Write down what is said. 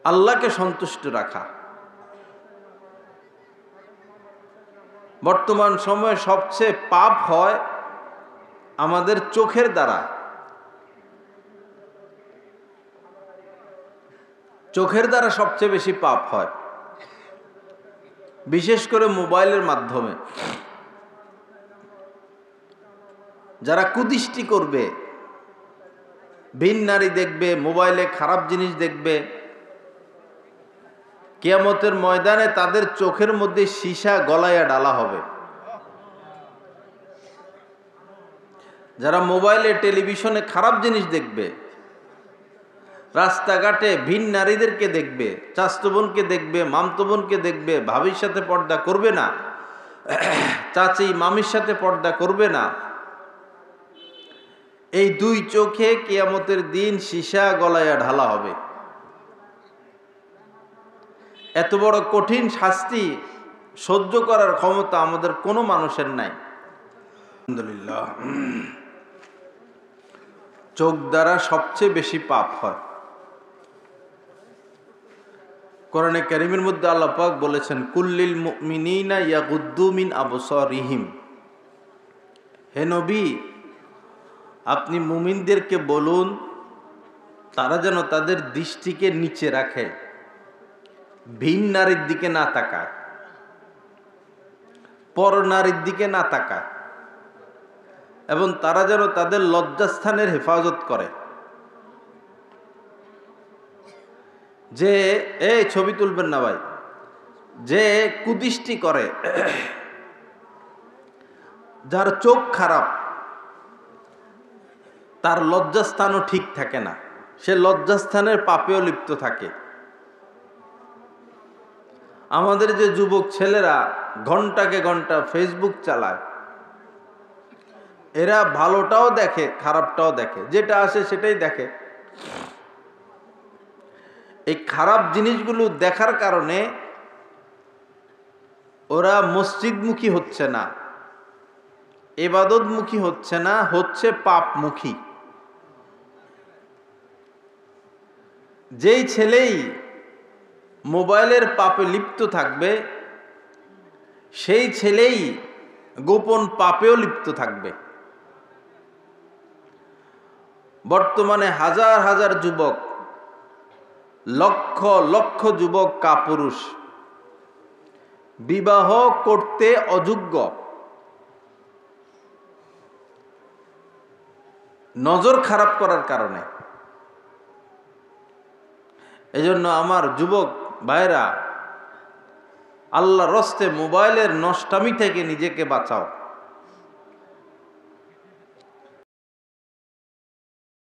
আল্লাহকে সন্তুষ্ট রাখা। বর্তমান সময়ে সবচেয়ে পাপ হয় আমাদের চোখের দ্বারা। চোখের দ্বারা সবচেয়ে বেশি পাপ হয়, বিশেষ করে মোবাইলের মাধ্যমে। যারা কুদৃষ্টি করবে, ভিন নারী দেখবে, মোবাইলে খারাপ জিনিস দেখবে, কিয়ামতের ময়দানে তাদের চোখের মধ্যে সীসা গলাইয়া ডালা হবে। যারা মোবাইলে টেলিভিশনে খারাপ জিনিস দেখবে, রাস্তাঘাটে ভিন নারীদেরকে দেখবে, চাচতো বোনকে দেখবে, মামতো বোনকে দেখবে, ভাবির সাথে পর্দা করবে না, চাচি মামির সাথে পর্দা করবে না, এই দুই চোখে কিয়ামতের দিন সীসা গলাইয়া ঢালা হবে। এত বড় কঠিন শাস্তি সহ্য করার ক্ষমতা আমাদের কোনো মানুষের নাই। আলহামদুলিল্লাহ। চোখ দ্বারা সবচেয়ে বেশি পাপ হয়। কোরআনে কারীমের মধ্যে আল্লাহ পাক বলেছেন, কুল্লিল মুমিনিনা ইয়াগুদ্দু মিন আবসারিহিম। হে নবী, আপনি মুমিনদেরকে বলুন তারা যেন তাদের দৃষ্টিকে নিচে রাখে, ভিন নারীর দিকে না তাকায়, পর নারীর দিকে না তাকায়, এবং তারা যেন তাদের লজ্জাস্থানের হেফাজত করে। যে এই ছবি তুলবেন না ভাই, যে কুদৃষ্টি করে, যার চোখ খারাপ, তার লজ্জাস্থানও ঠিক থাকে না, সে লজ্জাস্থানের পাপেও লিপ্ত থাকে। আমাদের যে যুবক ছেলেরা ঘন্টাকে ঘন্টা ফেসবুক চালায়, এরা ভালোটাও দেখে খারাপটাও দেখে, যেটা আসে সেটাই দেখে। এই খারাপ জিনিসগুলো দেখার কারণে ওরা মসজিদমুখী হচ্ছে না, ইবাদতমুখী হচ্ছে না, হচ্ছে পাপমুখী। যেই ছেলেই মোবাইলের পাপে লিপ্ত থাকবে, সেই ছেলেই গোপন পাপেও লিপ্ত থাকবে। বর্তমানে হাজার হাজার যুবক, লক্ষ লক্ষ যুবক কাপুরুষ বিবাহ করতে অযোগ্য, নজর খারাপ করার কারণে। এজন্য আমার যুবক ভাইরা, আল্লাহর রস্তে মোবাইলের নষ্টামি থেকে নিজেকে বাঁচাও।